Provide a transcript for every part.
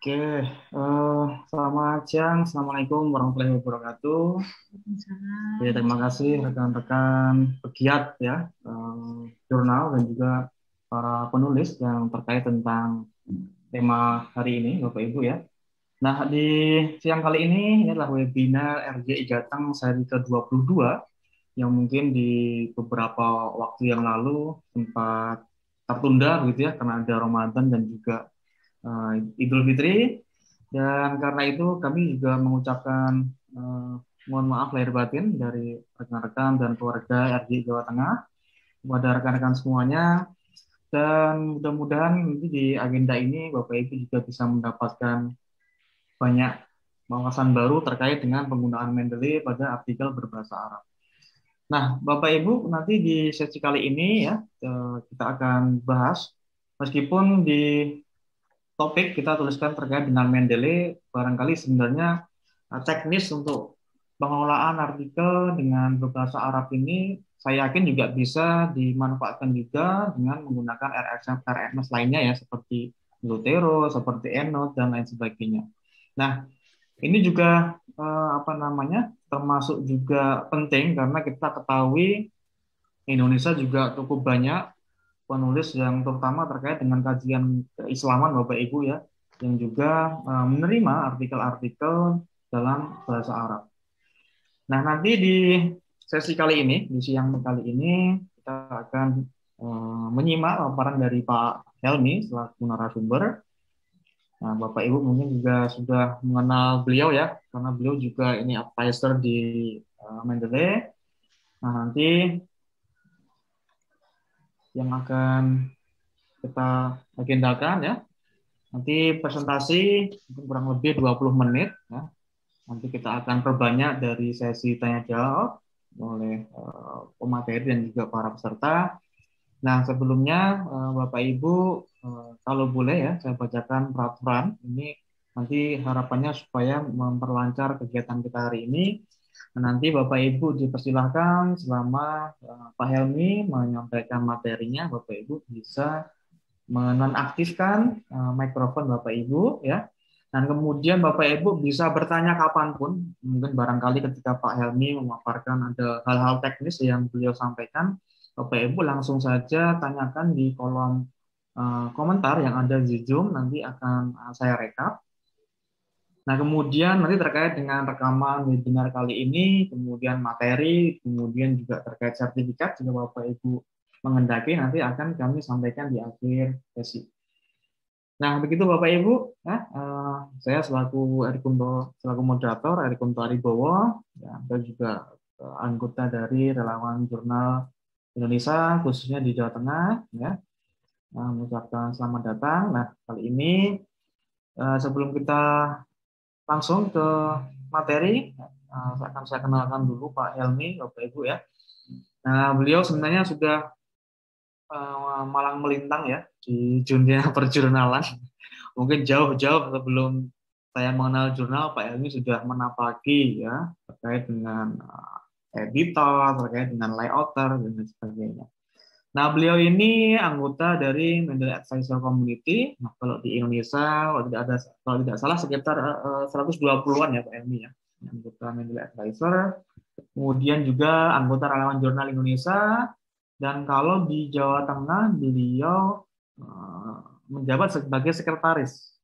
Oke, selamat siang. Assalamualaikum warahmatullahi wabarakatuh. Oke, Waalaikumsalam. terima kasih rekan-rekan pegiat ya, jurnal dan juga para penulis yang terkait tentang tema hari ini, Bapak Ibu ya. Nah, di siang kali ini adalah webinar RJI Jateng seri ke-22 yang mungkin di beberapa waktu yang lalu sempat tertunda gitu ya karena ada Ramadan dan juga Idul Fitri. Dan karena itu kami juga mengucapkan eh, mohon maaf lahir batin dari rekan-rekan dan keluarga RJ Jawa Tengah kepada rekan-rekan semuanya. Dan mudah-mudahan nanti di agenda ini Bapak Ibu juga bisa mendapatkan banyak wawasan baru terkait dengan penggunaan Mendeley pada artikel berbahasa Arab. Nah, Bapak Ibu, nanti di sesi kali ini ya kita akan bahas meskipun di topik kita tuliskan terkait dengan Mendeley, barangkali sebenarnya teknis untuk pengelolaan artikel dengan berbahasa Arab ini saya yakin juga bisa dimanfaatkan juga dengan menggunakan RMS lainnya ya seperti Zotero, seperti EndNote dan lain sebagainya. Nah, ini juga apa namanya termasuk juga penting karena kita ketahui Indonesia juga cukup banyak penulis yang terutama terkait dengan kajian keislaman Bapak Ibu ya, yang juga menerima artikel-artikel dalam bahasa Arab. Nah, nanti di sesi kali ini, di siang kali ini, kita akan menyimak paparan dari Pak Helmi selaku narasumber. Nah, Bapak Ibu mungkin juga sudah mengenal beliau ya, karena beliau juga ini advisor di Mendeley. Nah, nanti yang akan kita agendakan ya, nanti presentasi mungkin kurang lebih 20 menit ya. Nanti kita akan perbanyak dari sesi tanya jawab oleh pemateri dan juga para peserta. Nah, sebelumnya Bapak Ibu kalau boleh ya saya bacakan peraturan ini nanti harapannya supaya memperlancar kegiatan kita hari ini. Nah, nanti Bapak Ibu dipersilahkan selama Pak Helmi menyampaikan materinya, Bapak Ibu bisa menonaktifkan mikrofon Bapak Ibu ya. Dan kemudian Bapak Ibu bisa bertanya kapanpun, mungkin barangkali ketika Pak Helmi memaparkan ada hal-hal teknis yang beliau sampaikan, Bapak Ibu langsung saja tanyakan di kolom komentar yang ada di Zoom, nanti akan saya rekap. Nah, kemudian nanti terkait dengan rekaman webinar kali ini, kemudian materi, kemudian juga terkait sertifikat, jika Bapak Ibu mengendaki, nanti akan kami sampaikan di akhir sesi. Nah, begitu Bapak Ibu, ya, saya selaku Erikunto, selaku moderator Erikunto Aribowo, ya, dan juga anggota dari Relawan Jurnal Indonesia, khususnya di Jawa Tengah, ya, mengucapkan selamat datang. Nah, kali ini sebelum kita langsung ke materi, akan saya kenalkan dulu Pak Helmi, Bapak Ibu ya. Nah, beliau sebenarnya sudah malang melintang ya di dunia perjurnalan. Mungkin jauh-jauh sebelum saya mengenal jurnal, Pak Helmi sudah menapaki ya terkait dengan editor, terkait dengan layouter dan lain sebagainya. Nah, beliau ini anggota dari Mendeley Advisor Community. Nah, kalau di Indonesia, kalau tidak salah sekitar 120-an ya Pak Helmi ya, anggota Mendeley Advisor. Kemudian juga anggota Relawan Jurnal Indonesia. Dan kalau di Jawa Tengah, beliau menjabat sebagai sekretaris.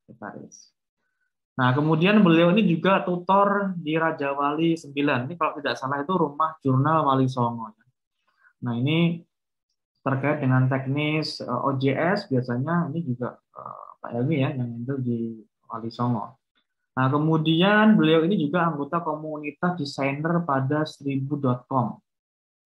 Nah, kemudian beliau ini juga tutor di Raja Wali 9. Ini kalau tidak salah itu rumah jurnal Wali Songo. Nah, ini terkait dengan teknis OJS biasanya ini juga Pak Helmi ya yang itu di Wali Songo. Nah, kemudian beliau ini juga anggota komunitas desainer pada 1000.com.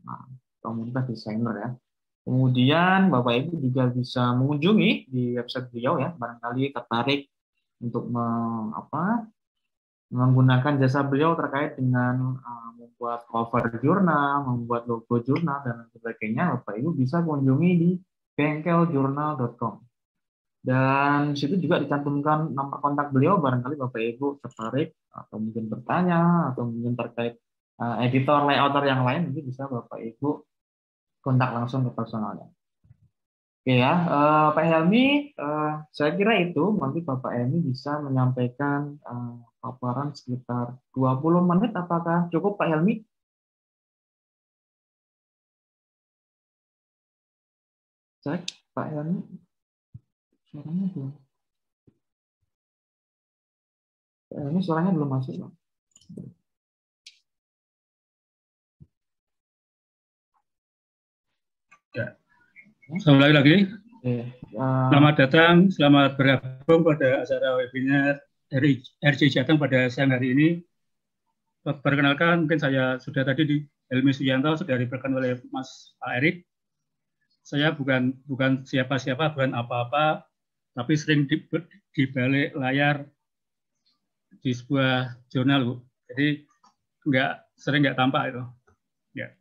Nah, komunitas desainer ya. Kemudian Bapak Ibu juga bisa mengunjungi di website beliau ya, barangkali tertarik untuk menggunakan jasa beliau terkait dengan membuat cover jurnal, membuat logo jurnal dan sebagainya. Bapak Ibu bisa kunjungi di bengkeljurnal.com. Dan di situ juga dicantumkan nomor kontak beliau, barangkali Bapak Ibu tertarik atau mungkin bertanya atau mungkin terkait editor layouter yang lain, mungkin bisa Bapak Ibu kontak langsung ke personalnya. Oke ya, Pak Helmi, saya kira itu nanti Bapak Helmi bisa menyampaikan paparan sekitar 20 menit. Apakah cukup Pak Helmi? Cek, Pak Helmi, suaranya belum. Pak Helmi suaranya belum masuk, Pak. Ya. Selamat lagi. Selamat uh, datang, selamat bergabung pada acara webinar RJ Jateng pada siang hari ini. Perkenalkan, mungkin saya sudah tadi di Helmi Suyanto, sudah diperkenalkan oleh Mas Pak Erik. Saya bukan siapa-siapa, bukan apa-apa, tapi sering di balik layar di sebuah jurnal, Bu. Jadi sering nggak tampak itu. Ya.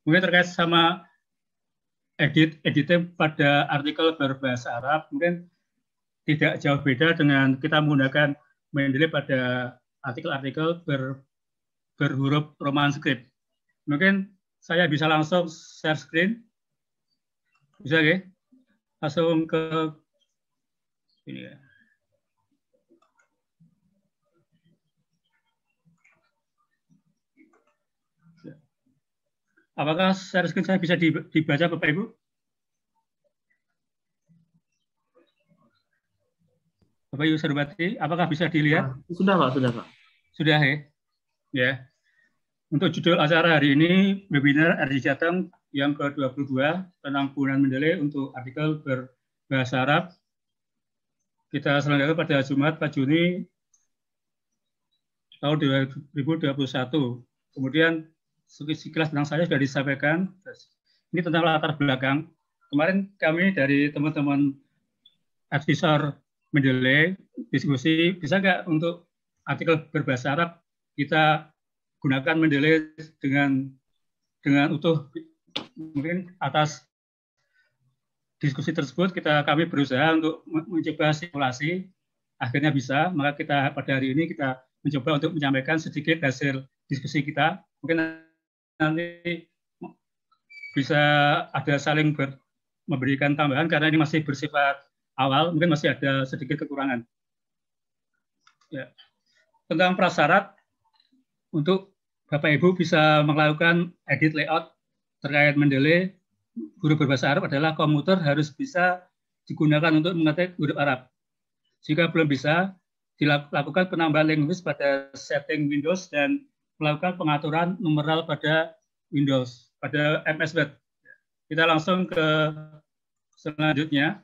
Mungkin terkait sama editing pada artikel berbahasa Arab, mungkin tidak jauh beda dengan kita menggunakan Mendeley pada artikel-artikel berhuruf Roman script. Mungkin saya bisa langsung share screen. Bisa ya? Langsung ke ini ya. Apakah share screen saya bisa dibaca Bapak Ibu? Bapak Ibu Sarwati, apakah bisa dilihat? Sudah Pak, sudah Pak. Sudah ya? Ya. Untuk judul acara hari ini, webinar RJ Jateng yang ke-22 tentang penggunaan Mendeley untuk artikel berbahasa Arab. Kita selenggarakan pada Jumat 4 Juni tahun 2021. Kemudian sekilas tentang saya sudah disampaikan. Ini tentang latar belakang. Kemarin kami dari teman-teman advisor Mendeley diskusi, bisa nggak untuk artikel berbahasa Arab kita gunakan Mendeley dengan utuh. Mungkin atas diskusi tersebut kami berusaha untuk mencoba simulasi, akhirnya bisa. Maka kita pada hari ini kita mencoba untuk menyampaikan sedikit hasil diskusi kita. Mungkin nanti bisa ada saling memberikan tambahan karena ini masih bersifat awal, mungkin masih ada sedikit kekurangan. Ya. Tentang prasyarat untuk Bapak Ibu bisa melakukan edit layout terkait Mendeley huruf berbahasa Arab adalah komputer harus bisa digunakan untuk mengetik huruf Arab. Jika belum bisa, dilakukan penambahan linguis pada setting Windows dan melakukan pengaturan numeral pada Windows, pada MS Word. Kita langsung ke selanjutnya.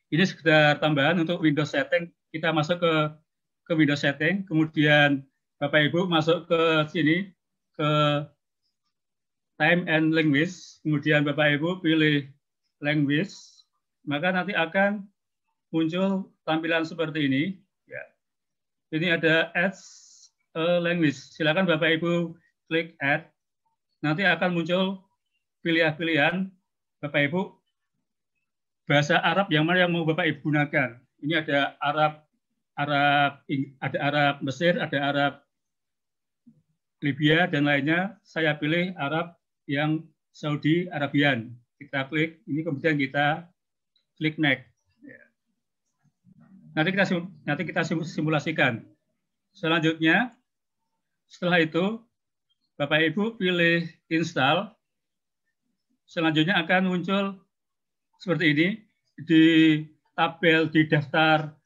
Ini sekedar tambahan untuk Windows setting. Kita masuk ke Windows setting, kemudian Bapak Ibu masuk ke sini, ke time and language, kemudian Bapak Ibu pilih language, maka nanti akan muncul tampilan seperti ini. Ya. Ini ada add a language. Silakan Bapak Ibu klik add. Nanti akan muncul pilihan-pilihan Bapak Ibu bahasa Arab yang mana yang mau Bapak Ibu gunakan. Ini ada ada Arab Mesir, ada Arab Libya dan lainnya. Saya pilih Arab yang Saudi Arabian. Kita klik ini, kemudian kita klik next. Nanti kita simulasikan. Selanjutnya, setelah itu Bapak Ibu pilih install. Selanjutnya akan muncul seperti ini. Di tabel di daftar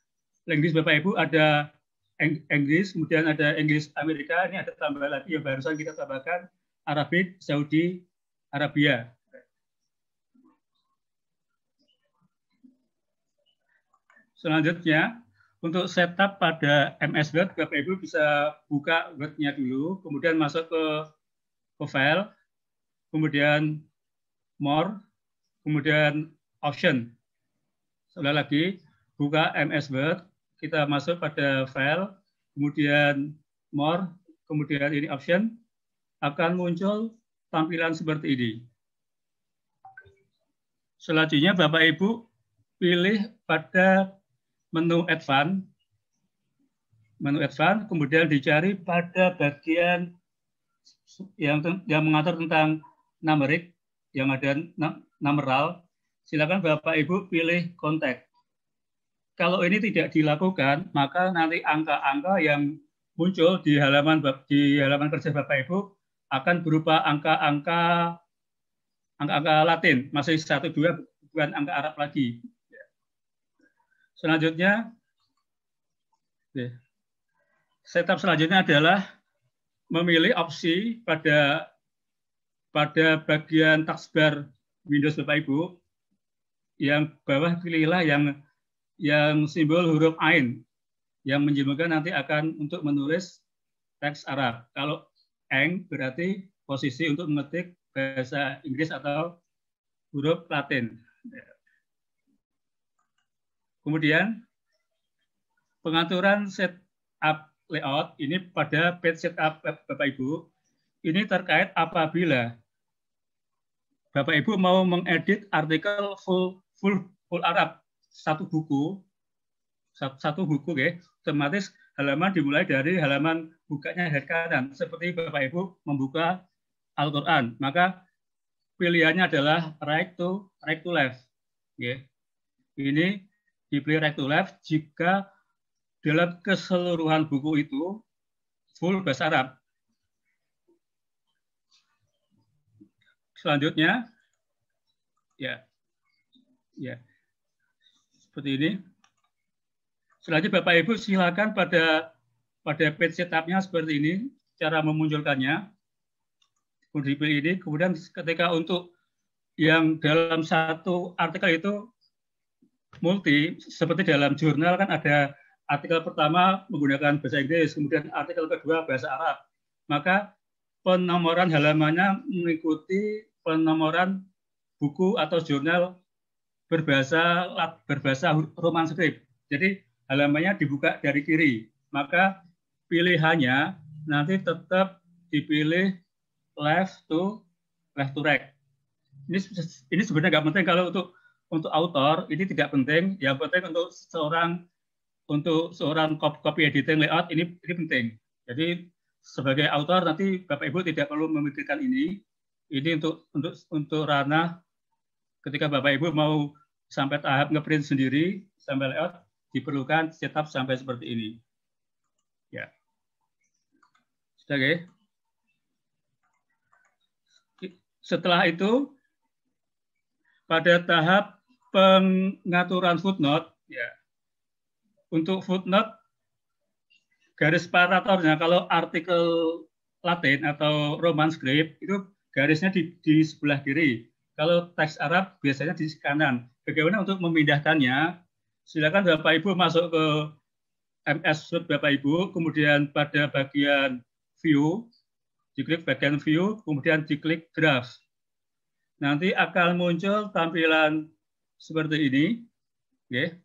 language Bapak Ibu ada Inggris, kemudian ada Inggris Amerika, ini ada tambahan lagi yang barusan kita tambahkan Arabik Saudi Arabia. Selanjutnya, untuk setup pada MS Word, Bapak Ibu bisa buka Word-nya dulu, kemudian masuk ke file, kemudian more, kemudian option. Sekali lagi, buka MS Word, kita masuk pada file, kemudian more, kemudian ini option, akan muncul tampilan seperti ini. Selanjutnya Bapak Ibu pilih pada menu advance, kemudian dicari pada bagian yang mengatur tentang numerik, yang ada numeral. silakan Bapak Ibu pilih kontak. Kalau ini tidak dilakukan, maka nanti angka-angka yang muncul di halaman kerja Bapak Ibu akan berupa angka-angka Latin, masih 1, 2, bukan angka Arab lagi. Selanjutnya, setup selanjutnya adalah memilih opsi pada bagian taskbar Windows Bapak Ibu. Yang bawah pilihlah yang simbol huruf Ain, yang menyebutkan nanti akan untuk menulis teks Arab. Kalau Eng berarti posisi untuk mengetik bahasa Inggris atau huruf Latin. Kemudian pengaturan setup layout ini pada page setup Bapak Ibu ini terkait apabila Bapak Ibu mau mengedit artikel full Arab satu buku ya, otomatis halaman dimulai dari halaman bukanya head kanan seperti Bapak Ibu membuka Al-Quran, maka pilihannya adalah right to left. Ya. Ini dipilih right to left jika dalam keseluruhan buku itu full bahasa Arab. Selanjutnya, ya seperti ini. Selanjutnya Bapak Ibu silakan pada page setupnya seperti ini cara memunculkannya. Kemudian dipilih ini. Kemudian ketika untuk yang dalam satu artikel itu multi, seperti dalam jurnal kan ada artikel pertama menggunakan bahasa Inggris, kemudian artikel kedua bahasa Arab. Maka penomoran halamannya mengikuti penomoran buku atau jurnal berbahasa Roman script. Jadi halamannya dibuka dari kiri. Maka pilihannya nanti tetap dipilih left to right. Ini sebenarnya nggak penting kalau untuk author ini tidak penting. Yang penting untuk seorang copy editing layout ini penting. Jadi sebagai author nanti Bapak Ibu tidak perlu memikirkan ini. Ini untuk ranah ketika Bapak Ibu mau sampai tahap ngeprint sendiri sampai layout diperlukan setup sampai seperti ini. Ya. Sudah, okay? Setelah itu pada tahap pengaturan footnote, ya. Untuk footnote garis separatornya kalau artikel Latin atau Roman script itu garisnya di sebelah kiri. Kalau teks Arab biasanya di kanan. Bagaimana untuk memindahkannya? Silakan Bapak Ibu masuk ke MS Word Bapak Ibu, kemudian pada bagian view, diklik bagian view, kemudian diklik graph. Nanti akan muncul tampilan seperti ini. Okay.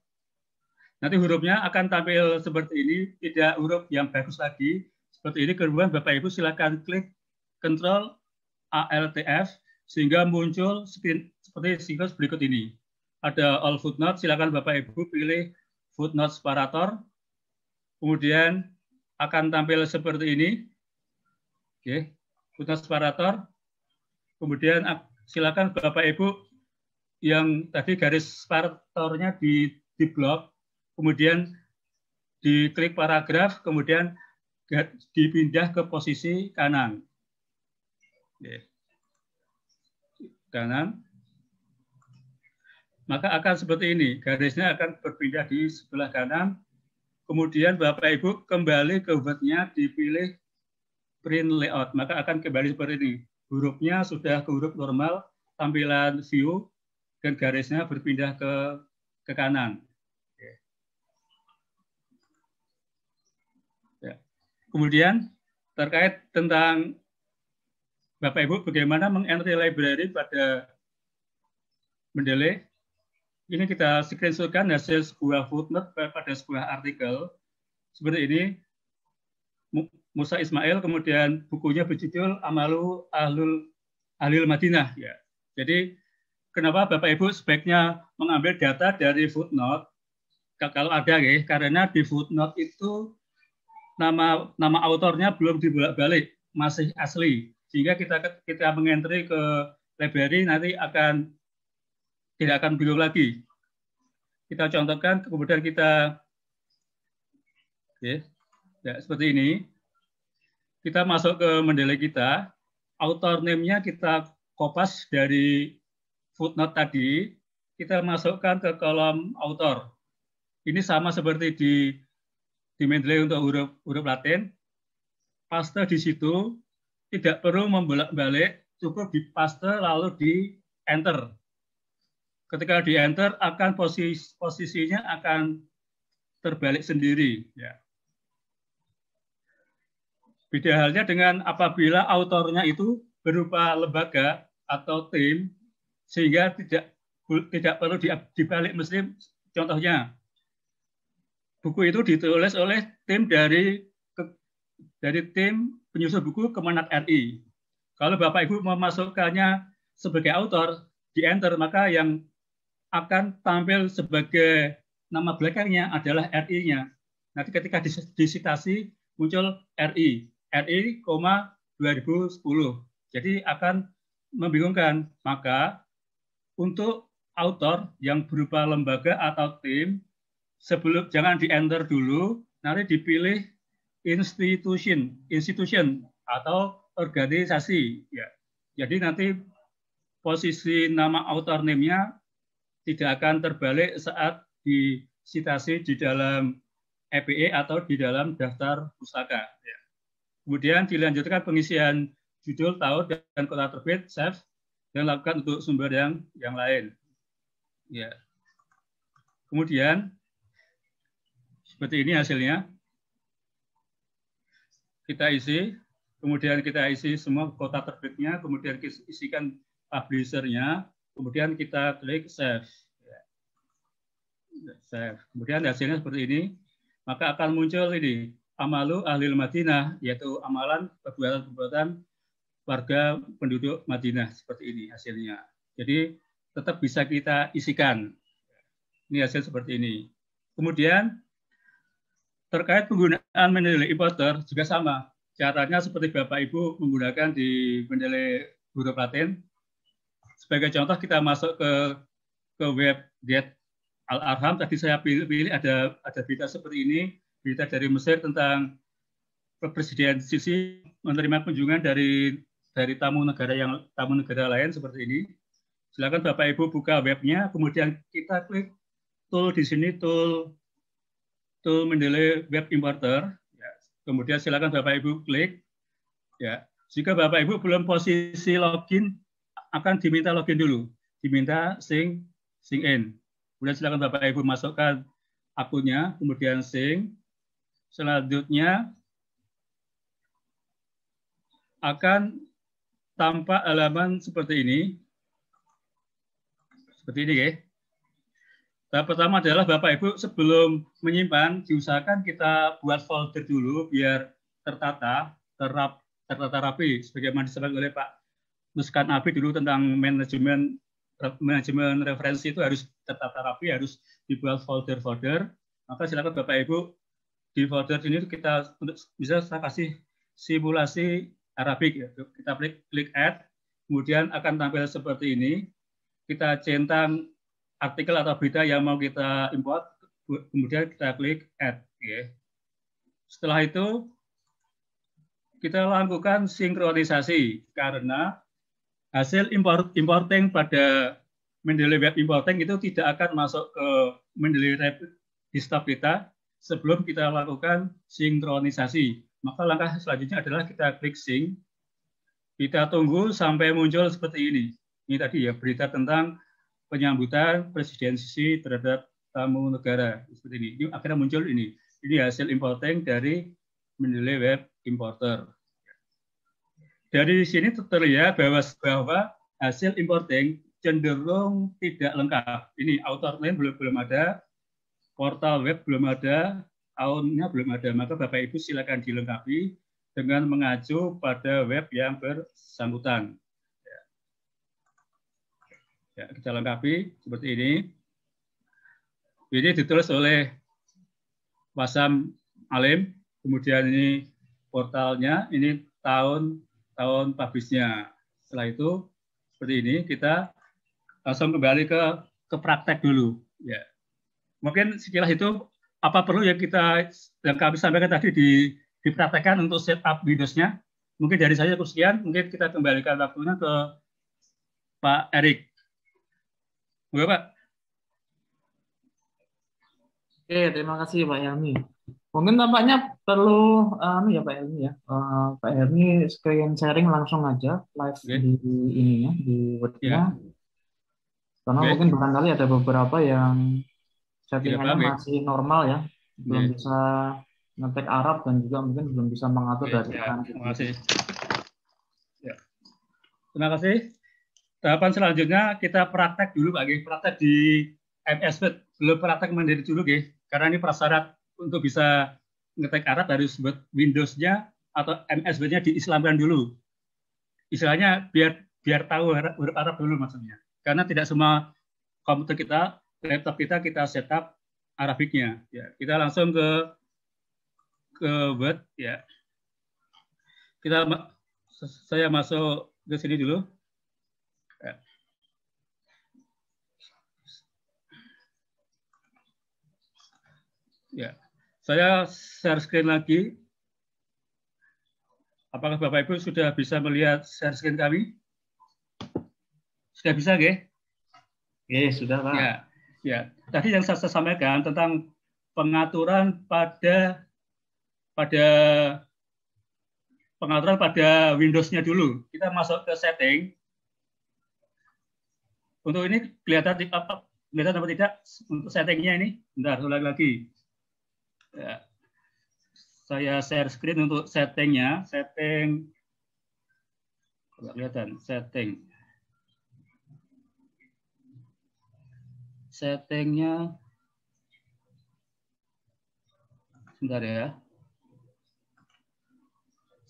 Nanti hurufnya akan tampil seperti ini, tidak huruf yang bagus lagi. Seperti ini, kemudian Bapak Ibu silakan klik Ctrl ALTF sehingga muncul screen seperti berikut ini. Ada all footnote, silakan Bapak Ibu pilih footnote separator. Kemudian akan tampil seperti ini. Oke, footnote separator. Kemudian silakan Bapak Ibu yang tadi garis separatornya di blok, kemudian diklik paragraf, kemudian dipindah ke posisi kanan. Oke. Kanan. Maka akan seperti ini, garisnya akan berpindah di sebelah kanan. Kemudian Bapak Ibu kembali ke Word-nya, dipilih print layout, maka akan kembali seperti ini. Hurufnya sudah ke huruf normal, tampilan view, dan garisnya berpindah ke kanan. Ya. Kemudian terkait tentang Bapak Ibu bagaimana meng-entry library pada Mendeley. Ini kita screenshotkan hasil sebuah footnote pada sebuah artikel. Seperti ini, Musa Ismail, kemudian bukunya berjudul Amalu Ahlul Madinah. Ya. Jadi, kenapa Bapak Ibu sebaiknya mengambil data dari footnote? Kalau ada, ya, karena di footnote itu nama autornya belum dibolak-balik, masih asli. Sehingga kita mengentry ke library nanti akan tidak akan bingung lagi. Kita contohkan, kemudian kita, ya, seperti ini. Kita masuk ke Mendeley kita, author name-nya kita kopas dari footnote tadi, kita masukkan ke kolom author. Ini sama seperti di Mendeley untuk huruf Latin. Paste di situ, tidak perlu membolak-balik, cukup di paste lalu di enter. Ketika di enter, akan posisinya akan terbalik sendiri. Ya. Beda halnya dengan apabila autornya itu berupa lembaga atau tim, sehingga tidak perlu dibalik mesti. Contohnya, buku itu ditulis oleh tim dari tim penyusun buku Kemenag RI. Kalau Bapak Ibu memasukkannya sebagai autor, di enter, maka yang akan tampil sebagai nama belakangnya adalah RI-nya. Nanti ketika disitasi muncul RI 2010. Jadi akan membingungkan. Maka untuk autor yang berupa lembaga atau tim, jangan di enter dulu, nanti dipilih institution atau organisasi. Ya. Jadi nanti posisi nama author name-nya tidak akan terbalik saat disitasi di dalam EPE atau di dalam daftar pustaka. Ya. Kemudian dilanjutkan pengisian judul, tahun, dan kota terbit, save, dan lakukan untuk sumber yang lain. Ya. Kemudian seperti ini hasilnya. Kita isi, kemudian kita isi semua kota terbitnya, kemudian kita isikan publisher-nya, kemudian kita klik save. Save. Kemudian hasilnya seperti ini, maka akan muncul ini, Amalu Ahlil Madinah, yaitu amalan perbuatan warga penduduk Madinah, seperti ini hasilnya. Jadi tetap bisa kita isikan. Ini hasil seperti ini. Kemudian terkait penggunaan Mendeley importer juga sama. Caranya seperti Bapak Ibu menggunakan di Mendeley huruf Latin. Sebagai contoh kita masuk ke web Diet Al-Arham. Tadi saya pilih ada berita seperti ini, berita dari Mesir tentang Presiden Sisi menerima kunjungan dari tamu negara lain seperti ini. Silakan Bapak Ibu buka webnya, kemudian kita klik tool di sini, tool Mendeley Web Importer. Ya. Kemudian silakan Bapak Ibu klik. Ya. Jika Bapak Ibu belum posisi login, akan diminta login dulu, diminta sign in. Kemudian silakan Bapak Ibu masukkan akunnya, kemudian sync. Selanjutnya akan tampak halaman seperti ini. Seperti ini ya. Tahap pertama adalah Bapak Ibu sebelum menyimpan, diusahakan kita buat folder dulu biar tertata rapi. Sebagaimana disampaikan oleh Pak Muskan Abi dulu tentang manajemen referensi itu harus tertata rapi, harus dibuat folder-folder. Maka silakan Bapak Ibu di folder ini kita bisa saya kasih simulasi Arabik. Ya. Kita klik add, kemudian akan tampil seperti ini. Kita centang artikel atau berita yang mau kita import, kemudian kita klik add. Ya. Setelah itu kita lakukan sinkronisasi karena hasil importing pada Mendeley Web Importing itu tidak akan masuk ke Mendeley desktop kita sebelum kita lakukan sinkronisasi. Maka langkah selanjutnya adalah kita klik sync. Kita tunggu sampai muncul seperti ini. Ini tadi ya berita tentang penyambutan Presiden Sisi terhadap tamu negara. Seperti ini. Ini akhirnya muncul ini. Ini hasil importing dari Mendeley Web Importer. Dari sini terlihat bahwa hasil importing cenderung tidak lengkap. Ini author name belum ada, portal web belum ada, tahunnya belum ada. Maka Bapak Ibu silakan dilengkapi dengan mengacu pada web yang bersangkutan. Ya, kita lengkapi seperti ini. Ini ditulis oleh Wasam Alim. Kemudian ini portalnya, ini tahun publish-nya. Setelah itu seperti ini kita langsung kembali ke praktek dulu. Ya, mungkin sekilas itu apa perlu yang kami sampaikan tadi dipraktekkan untuk setup Windows-nya. Mungkin dari saya cukup sekian. Mungkin kita kembalikan waktunya ke Pak Erik. Boleh, Pak? Oke, terima kasih Pak Helmi. Mungkin tampaknya perlu ya Pak Helmi ya. Pak Helmi screen sharing langsung aja live di ininya di Word-nya. Karena mungkin barangkali ada beberapa yang settingannya masih normal ya, belum bisa ngetik Arab dan juga mungkin belum bisa mengatur dari kanan. Terima kasih. Terima kasih. Tahapan selanjutnya kita praktek dulu Pak, praktek di MS Word. Belum praktek mandiri dulu, karena ini prasyarat untuk bisa ngetik Arab harus buat Windows-nya atau MS Word-nya diislamkan dulu. Istilahnya biar tahu huruf Arab dulu maksudnya. Karena tidak semua komputer kita, laptop kita setup Arabiknya. Ya, kita langsung ke Word ya. Saya masuk ke sini dulu. Ya, saya share screen lagi. Apakah Bapak Ibu sudah bisa melihat share screen kami? Sudah bisa, nggih? Sudah, Pak. Ya. Tadi yang saya sampaikan tentang pengaturan pada Windows-nya dulu. Kita masuk ke setting. Untuk ini kelihatan apa tidak untuk settingnya ini? Bentar, ulang lagi. Ya. Saya share screen untuk settingnya. Setting. Kelihatan setting. Settingnya. Sebentar ya.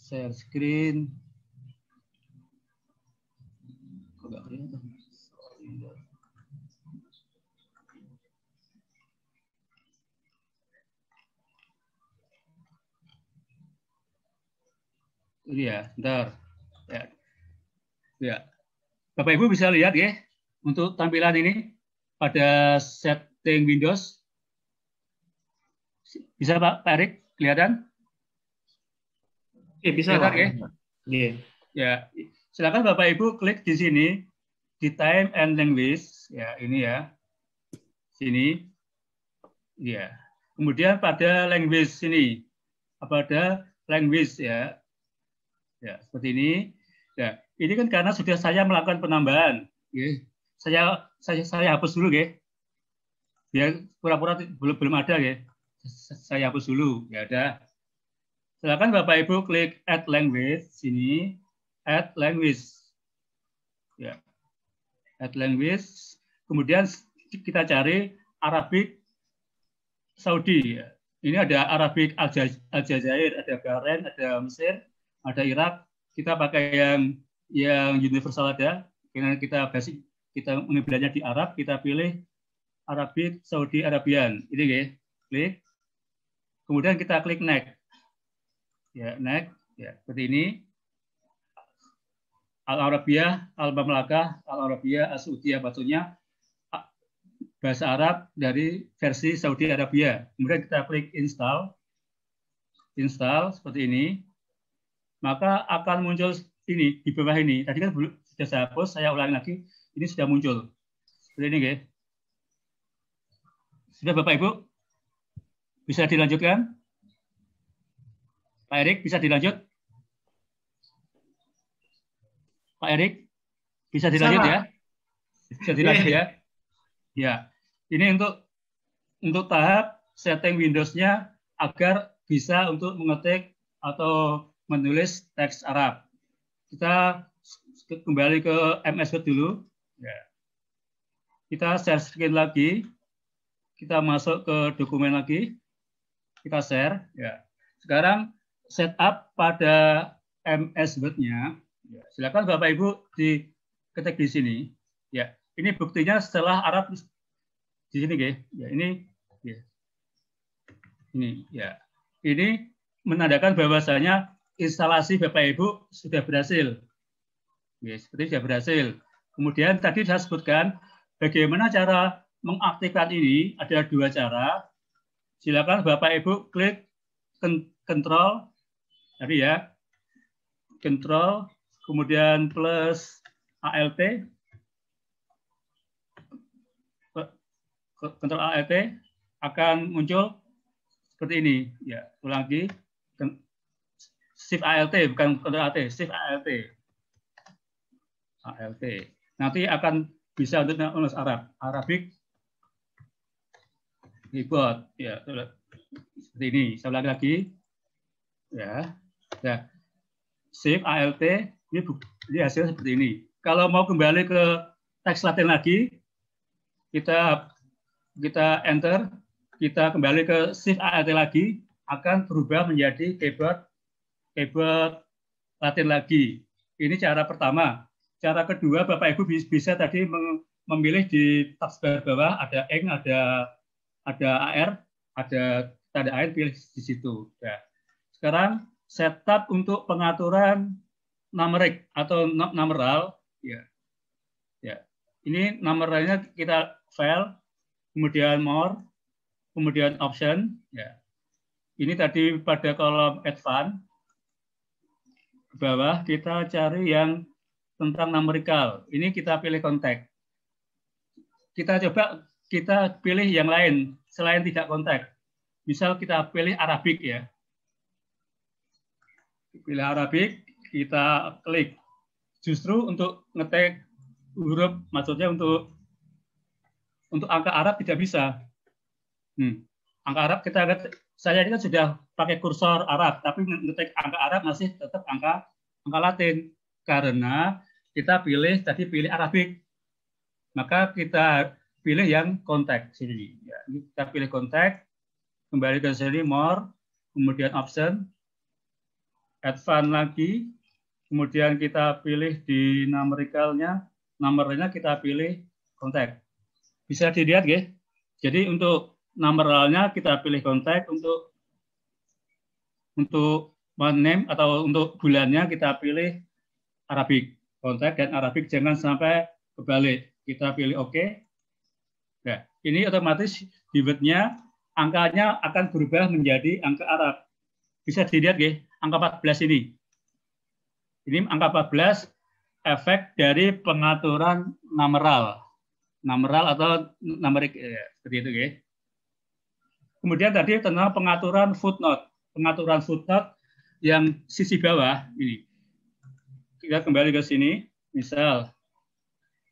Share screen. Enggak kelihatan. Ini ya, bentar. Ya. Bapak Ibu bisa lihat ya, untuk tampilan ini pada setting Windows. Bisa Pak Erik kelihatan? Bisa Pak. Ya, silakan Bapak Ibu klik di sini di Time and Language. Ya, ini ya. Sini. Ya. Kemudian pada language sini. Pada language ya. Ya, seperti ini. Ya, ini kan karena sudah saya melakukan penambahan. Ya. Saya hapus dulu, ya. Biar pura-pura belum ada, ya. Saya hapus dulu. Ya ada. Silakan Bapak Ibu klik Add Language sini. Add Language. Ya. Add Language. Kemudian kita cari Arabic Saudi. Ya. Ini ada Arabic Aljazair, ada Bahrain, ada Mesir, ada Irak. Kita pakai yang universal ada. Karena kita basic, kita mengambilnya di Arab, kita pilih Arabic Saudi Arabian. Ini ya, klik. Kemudian kita klik Next. Ya, Next. Ya, seperti ini. Al-Arabiyah, Al-Mamlakah, Al-Arabiyah, As-Saudiyah, batunya bahasa Arab dari versi Saudi Arabia. Kemudian kita klik Install. Install seperti ini. Maka akan muncul ini di bawah ini. Tadi kan sudah saya hapus, saya ulangi lagi. Ini sudah muncul. Seperti ini, guys. Sudah Bapak Ibu? Bisa dilanjutkan? Pak Erik, bisa dilanjut? Pak Erik, bisa dilanjut ya? Bisa dilanjut ya? Ya, ini untuk tahap setting Windows-nya agar bisa untuk mengetik atau menulis teks Arab. Kita kembali ke MS Word dulu. Ya. Kita share screen lagi. Kita masuk ke dokumen lagi. Kita share. Ya. Sekarang setup pada MS Word-nya. Ya. Silakan Bapak Ibu diketik di sini. Ya. Ini buktinya setelah Arab di sini, guys. Ya, ini ya. Ini ya. Ini menandakan bahwasanya instalasi Bapak Ibu sudah berhasil. Ya, seperti sudah berhasil. Kemudian tadi saya sebutkan bagaimana cara mengaktifkan ini, ada 2 cara. Silakan Bapak Ibu klik control tadi ya, control kemudian plus ALT, control ALT akan muncul seperti ini ya. Ulang lagi, shift ALT bukan control ALT, shift ALT, ALT. Nanti akan bisa untuk menulis Arabic keyboard ya, seperti ini. Saya ulangi lagi ya. Ya, shift ALT ini hasilnya seperti ini. Kalau mau kembali ke teks Latin lagi, kita enter, kita kembali ke shift ALT lagi, akan berubah menjadi keyboard Latin lagi. Ini cara pertama. Cara kedua, Bapak Ibu bisa tadi memilih di taskbar bawah ada eng, ada AR, ada tanda air, pilih di situ. Ya. Sekarang setup untuk pengaturan numeric atau numeral. Ya. Ya. Ini numeralnya kita file, kemudian more, kemudian option. Ya. Ini tadi pada kolom advance. Ke bawah kita cari yang tentang numerical. Ini kita pilih kontak. Kita coba kita pilih yang lain selain tidak kontak. Misal kita pilih Arabic ya. Pilih Arabic, kita klik. Justru untuk ngetik huruf, maksudnya untuk angka Arab tidak bisa. Angka Arab saya ini kan sudah pakai kursor Arab, tapi ngetik angka Arab masih tetap angka Latin. Karena kita pilih Arabic, maka kita pilih yang kontak sini. Ya, kita pilih kontak, kembali ke sini more, kemudian option, advance lagi, kemudian kita pilih di numericalnya kita pilih kontak. Bisa dilihat ya. Jadi untuk numeralnya kita pilih kontak, untuk name atau untuk bulannya kita pilih Arabic, kontak dan Arabic, jangan sampai kebalik. Kita pilih OK. Nah, ini otomatis keywordnya angkanya akan berubah menjadi angka Arab. Bisa dilihat ya, angka 14 ini. Ini angka 14 efek dari pengaturan numeral atau numerik ya, seperti itu ya. Kemudian tadi tentang pengaturan footnote yang sisi bawah ini. Kita kembali ke sini, misal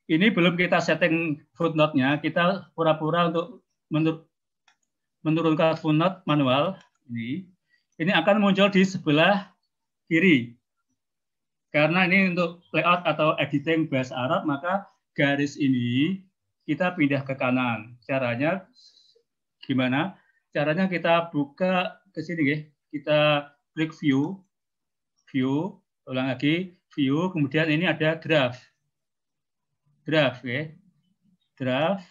ini belum kita setting footnote-nya, kita pura-pura untuk menurunkan footnote manual ini akan muncul di sebelah kiri. Karena ini untuk layout atau editing bahasa Arab, maka garis ini kita pindah ke kanan. Caranya gimana? Caranya kita buka ke sini ya. Kita klik view, ulang lagi, view, kemudian ini ada draft ya, draft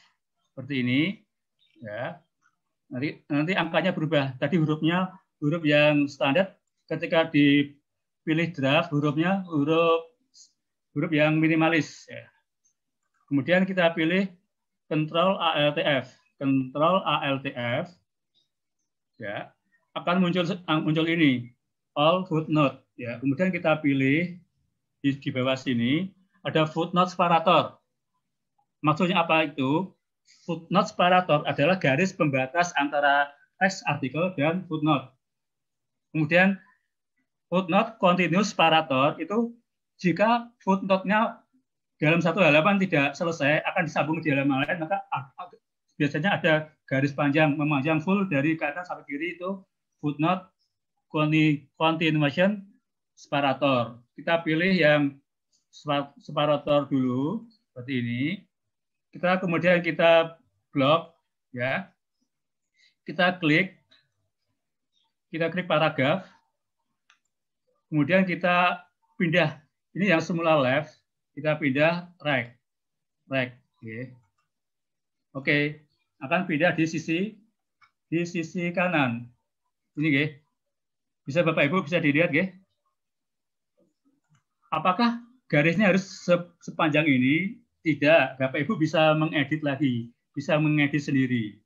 seperti ini ya. Nanti angkanya berubah. Tadi huruf yang standar, ketika dipilih draft hurufnya huruf yang minimalis ya. Kemudian kita pilih Ctrl ALTF ya, akan muncul ini all footnote ya. Kemudian kita pilih di bawah sini ada footnote separator. Maksudnya apa itu? Footnote separator adalah garis pembatas antara teks artikel dan footnote. Kemudian footnote continuous separator itu jika footnote-nya dalam satu halaman tidak selesai akan disambung di halaman lain, maka biasanya ada garis panjang memanjang full dari kanan sampai kiri, itu footnote continuation separator. Kita pilih yang separator dulu seperti ini. Kemudian kita blok ya. Kita klik paragraf. Kemudian kita pindah. Ini yang semula left, kita pindah right. Oke. Akan pindah di sisi kanan. Ini ya. Bisa Bapak Ibu bisa dilihat ya. Apakah garisnya harus sepanjang ini Tidak, Bapak Ibu bisa mengedit lagi, bisa mengedit sendiri.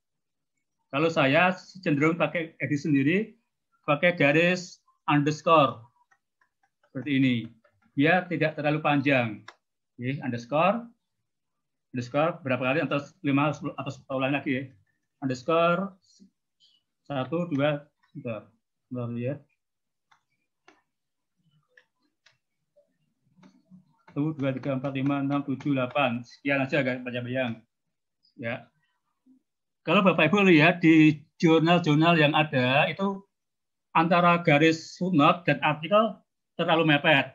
Kalau saya cenderung pakai edit sendiri, pakai garis underscore seperti ini, biar tidak terlalu panjang. Oke, underscore berapa kali atau 5 atau 10 ulang lagi ya. Underscore 1, 2, bentar lihat. 1, 2, 3, 4, 5, 6, 7, 8. Sekian aja agak panjang-panjang. Ya. Kalau Bapak Ibu lihat di jurnal-jurnal yang ada, itu antara garis footnote dan artikel terlalu mepet.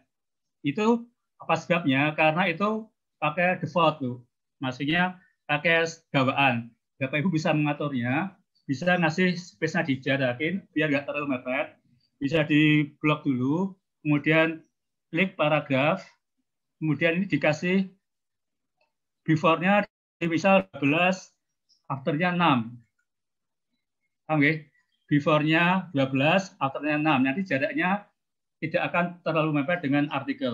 Itu apa sebabnya? Karena itu pakai default tuh. Maksudnya pakai bawaan. Bapak Ibu bisa mengaturnya, bisa ngasih space-nya dijarakin biar nggak terlalu mepet. Bisa di blok dulu, kemudian klik paragraf, kemudian ini dikasih before-nya misal 12, after-nya 6. Paham ya? Before-nya 12, after-nya 6. Nanti jaraknya tidak akan terlalu mepet dengan artikel.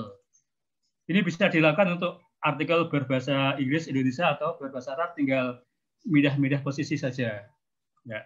Ini bisa dilakukan untuk artikel berbahasa Inggris Indonesia atau berbahasa Arab, tinggal pindah-pindah posisi saja. Ya.